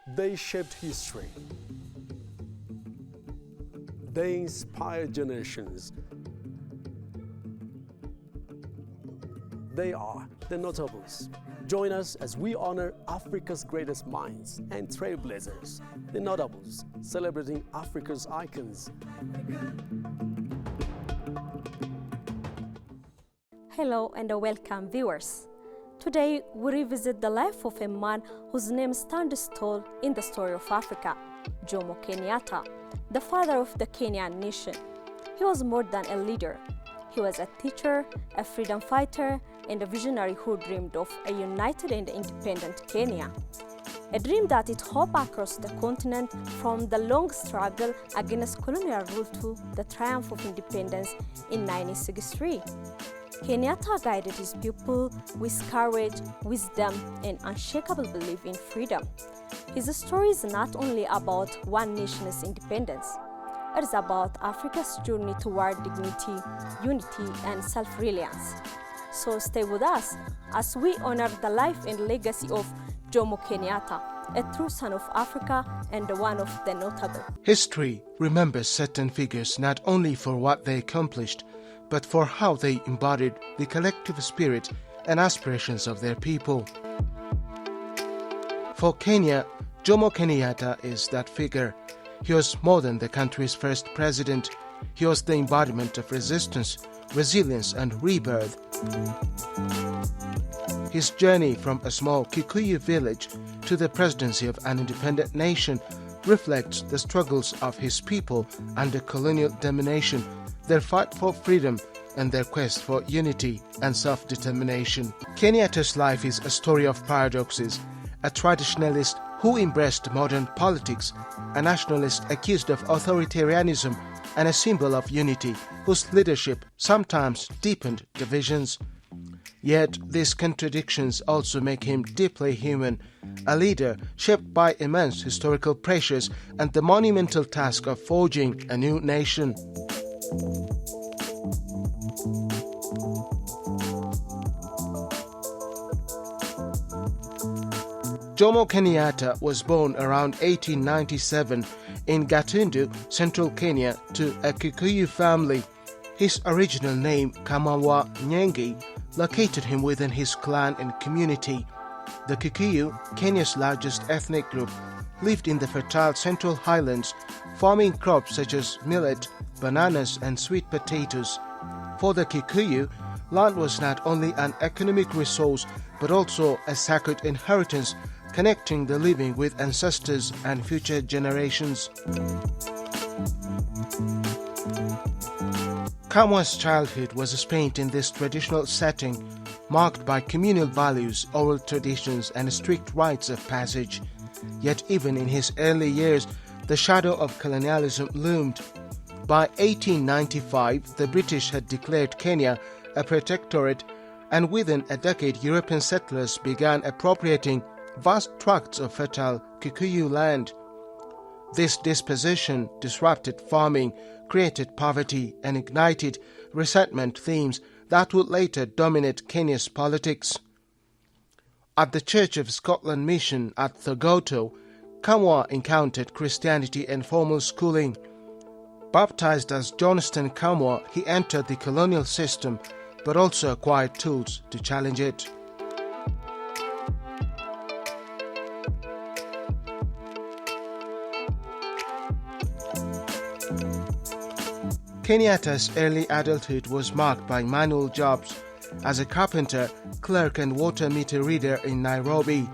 They shaped history. They inspired generations. They are the notables. Join us as we honor Africa's greatest minds and trailblazers, the notables, celebrating Africa's icons. Hello and welcome, viewers. Today we revisit the life of a man whose name stands tall in the story of Africa, Jomo Kenyatta, the father of the Kenyan nation. He was more than a leader. He was a teacher, a freedom fighter, and a visionary who dreamed of a united and independent Kenya. A dream that it hoped across the continent from the long struggle against colonial rule to the triumph of independence in 1963. Kenyatta guided his people with courage, wisdom, and unshakable belief in freedom. His story is not only about one nation's independence. It is about Africa's journey toward dignity, unity, and self-reliance. So stay with us as we honor the life and legacy of Jomo Kenyatta, a true son of Africa and one of the notable. History remembers certain figures not only for what they accomplished, but for how they embodied the collective spirit and aspirations of their people. For Kenya, Jomo Kenyatta is that figure. He was more than the country's first president. He was the embodiment of resistance, resilience, and rebirth. His journey from a small Kikuyu village to the presidency of an independent nation reflects the struggles of his people under colonial domination, their fight for freedom, and their quest for unity and self-determination. Kenyatta's life is a story of paradoxes: a traditionalist who embraced modern politics, a nationalist accused of authoritarianism, and a symbol of unity whose leadership sometimes deepened divisions. Yet these contradictions also make him deeply human, a leader shaped by immense historical pressures and the monumental task of forging a new nation. Jomo Kenyatta was born around 1897 in Gatundu, central Kenya, to a Kikuyu family. His original name, Kamawa Nyengi, located him within his clan and community. The Kikuyu, Kenya's largest ethnic group, lived in the fertile Central Highlands, farming crops such as millet, bananas, and sweet potatoes. For the Kikuyu, land was not only an economic resource but also a sacred inheritance, connecting the living with ancestors and future generations. Kamawa's childhood was spent in this traditional setting, marked by communal values, oral traditions, and strict rites of passage. Yet even in his early years, the shadow of colonialism loomed. By 1895, the British had declared Kenya a protectorate, and within a decade, European settlers began appropriating vast tracts of fertile Kikuyu land. This dispossession disrupted farming, created poverty, and ignited resentment themes that would later dominate Kenya's politics. At the Church of Scotland Mission at Thogoto, Kamawa encountered Christianity and formal schooling. Baptized as Johnston Kamawa, he entered the colonial system, but also acquired tools to challenge it. Kenyatta's early adulthood was marked by manual jobs as a carpenter, clerk, and water meter reader in Nairobi.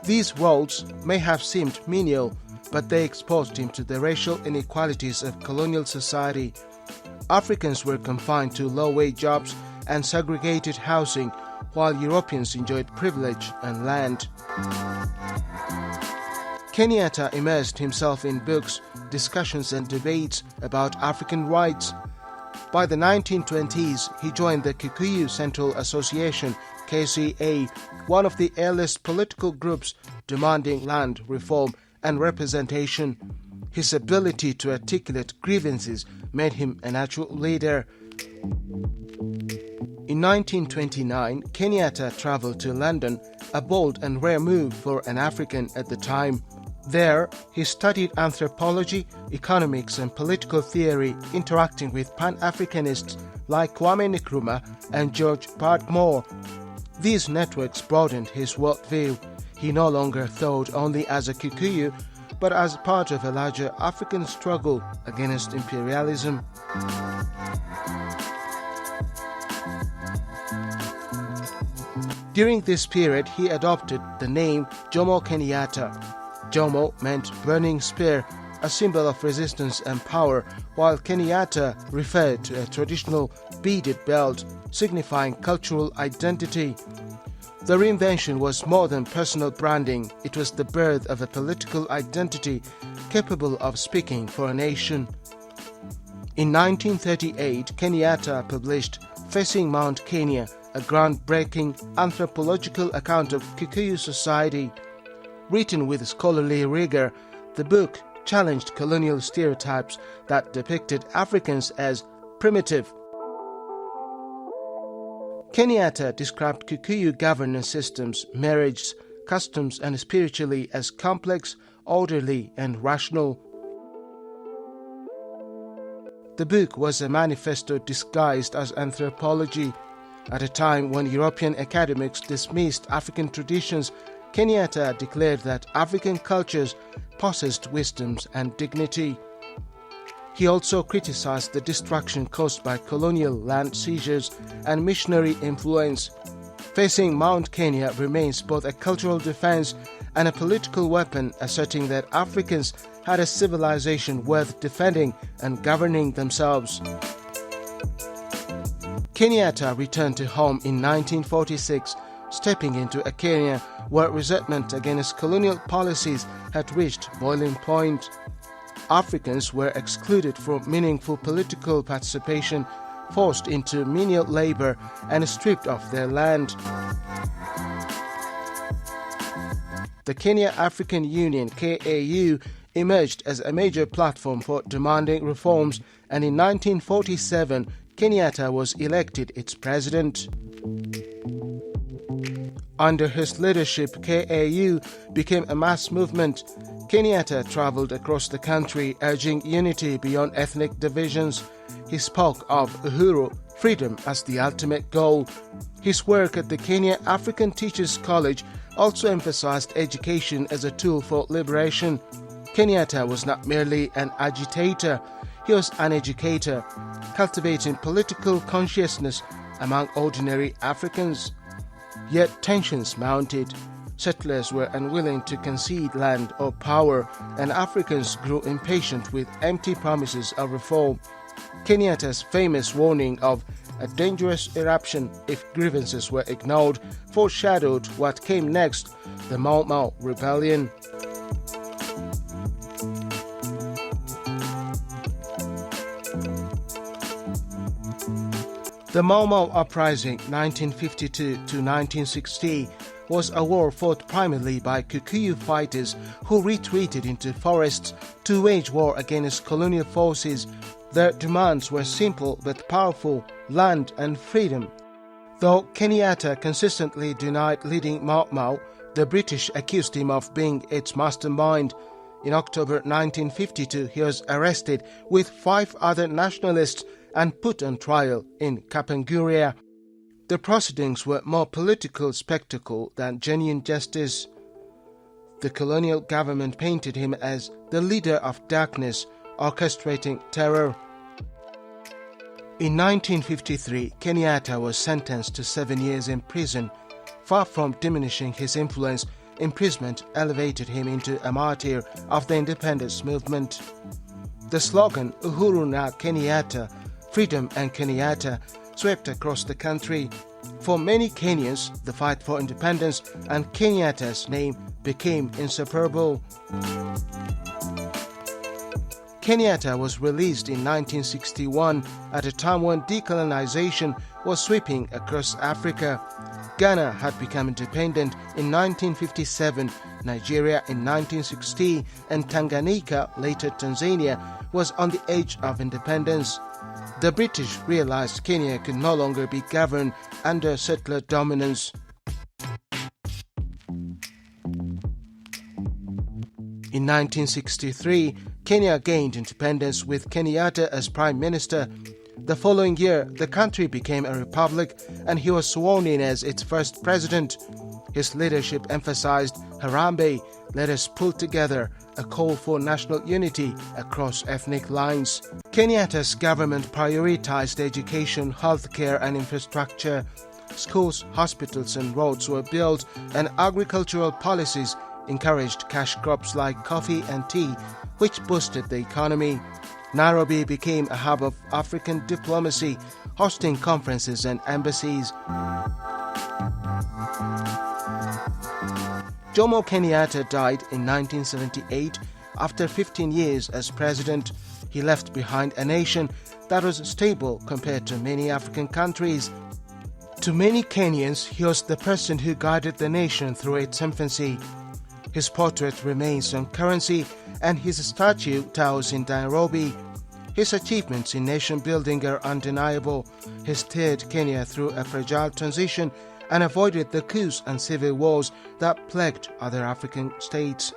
These roles may have seemed menial, but they exposed him to the racial inequalities of colonial society. Africans were confined to low-wage jobs and segregated housing, while Europeans enjoyed privilege and land. Kenyatta immersed himself in books, discussions, and debates about African rights. By the 1920s, he joined the Kikuyu Central Association, KCA, one of the earliest political groups demanding land reform and representation. His ability to articulate grievances made him a natural leader. In 1929, Kenyatta traveled to London, a bold and rare move for an African at the time. There, he studied anthropology, economics and political theory, interacting with Pan-Africanists like Kwame Nkrumah and George Padmore. These networks broadened his worldview. He no longer thought only as a Kikuyu, but as part of a larger African struggle against imperialism. During this period, he adopted the name Jomo Kenyatta. Jomo meant burning spear, a symbol of resistance and power, while Kenyatta referred to a traditional beaded belt signifying cultural identity. The reinvention was more than personal branding, it was the birth of a political identity capable of speaking for a nation. In 1938, Kenyatta published Facing Mount Kenya, a groundbreaking anthropological account of Kikuyu society. Written with scholarly rigor, the book challenged colonial stereotypes that depicted Africans as primitive. Kenyatta described Kikuyu governance systems, marriages, customs and spirituality as complex, orderly and rational. The book was a manifesto disguised as anthropology. At a time when European academics dismissed African traditions, Kenyatta declared that African cultures possessed wisdoms and dignity. He also criticized the destruction caused by colonial land seizures and missionary influence. Facing Mount Kenya remains both a cultural defense and a political weapon, asserting that Africans had a civilization worth defending and governing themselves. Kenyatta returned to home in 1946, stepping into a Kenya where resentment against colonial policies had reached boiling point. Africans were excluded from meaningful political participation, forced into menial labor, and stripped of their land. The Kenya African Union (KAU) emerged as a major platform for demanding reforms, and in 1947, Kenyatta was elected its president. Under his leadership, KAU became a mass movement. Kenyatta traveled across the country urging unity beyond ethnic divisions. He spoke of uhuru, freedom, as the ultimate goal. His work at the Kenya African Teachers College also emphasized education as a tool for liberation. Kenyatta was not merely an agitator, he was an educator, cultivating political consciousness among ordinary Africans. Yet tensions mounted. Settlers were unwilling to concede land or power, and Africans grew impatient with empty promises of reform. Kenyatta's famous warning of a dangerous eruption if grievances were ignored foreshadowed what came next, the Mau Mau Rebellion. The Mau Mau Uprising 1952 to 1960 was a war fought primarily by Kikuyu fighters who retreated into forests to wage war against colonial forces. Their demands were simple but powerful: land and freedom. Though Kenyatta consistently denied leading Mau Mau, the British accused him of being its mastermind. In October 1952, he was arrested with 5 other nationalists and put on trial in Kapenguria. The proceedings were more political spectacle than genuine justice. The colonial government painted him as the leader of darkness, orchestrating terror. In 1953, Kenyatta was sentenced to 7 years in prison. Far from diminishing his influence, imprisonment elevated him into a martyr of the independence movement. The slogan "Uhuru na Kenyatta," freedom and Kenyatta, swept across the country. For many Kenyans, the fight for independence and Kenyatta's name became inseparable. Kenyatta was released in 1961 at a time when decolonization was sweeping across Africa. Ghana had become independent in 1957, Nigeria in 1960, and Tanganyika, later Tanzania, was on the edge of independence. The British realized Kenya could no longer be governed under settler dominance. In In 1963, Kenya gained independence with Kenyatta as Prime Minister. The following year, the country became a republic and he was sworn in as its first president. His leadership emphasized Harambee, let us pull together, a call for national unity across ethnic lines. Kenyatta's government prioritized education, healthcare and infrastructure. Schools, hospitals and roads were built, and agricultural policies encouraged cash crops like coffee and tea, which boosted the economy. Nairobi became a hub of African diplomacy, hosting conferences and embassies. Jomo Kenyatta died in 1978 after 15 years as president. He left behind a nation that was stable compared to many African countries. To many Kenyans, he was the person who guided the nation through its infancy. His portrait remains on currency and his statue towers in Nairobi. His achievements in nation building are undeniable. He steered Kenya through a fragile transition and avoided the coups and civil wars that plagued other African states.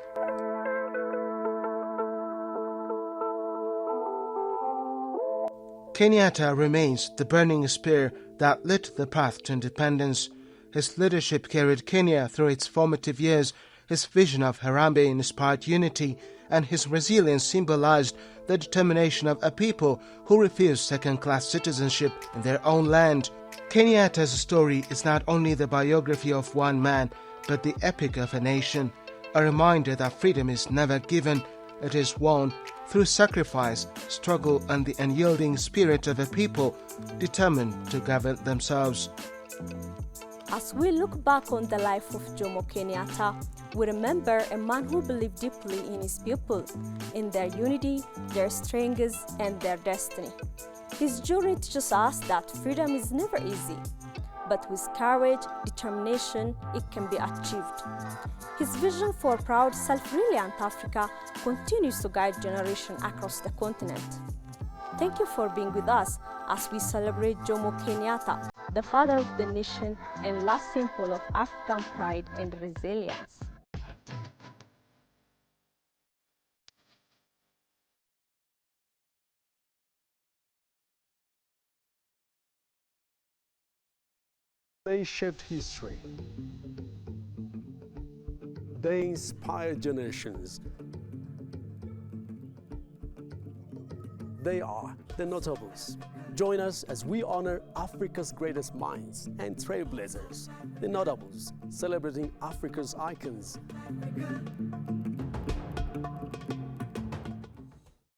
Kenyatta remains the burning spear that lit the path to independence. His leadership carried Kenya through its formative years. His vision of Harambee inspired unity, and his resilience symbolized the determination of a people who refused second-class citizenship in their own land. Kenyatta's story is not only the biography of one man, but the epic of a nation, a reminder that freedom is never given, it is won through sacrifice, struggle and the unyielding spirit of a people determined to govern themselves. As we look back on the life of Jomo Kenyatta, we remember a man who believed deeply in his people, in their unity, their strengths, and their destiny. His journey teaches us that freedom is never easy, but with courage, determination, it can be achieved. His vision for a proud, self-reliant Africa continues to guide generations across the continent. Thank you for being with us as we celebrate Jomo Kenyatta, the father of the nation and last symbol of African pride and resilience. They shaped history. They inspired generations. They are the notables. Join us as we honor Africa's greatest minds and trailblazers, the notables, celebrating Africa's icons.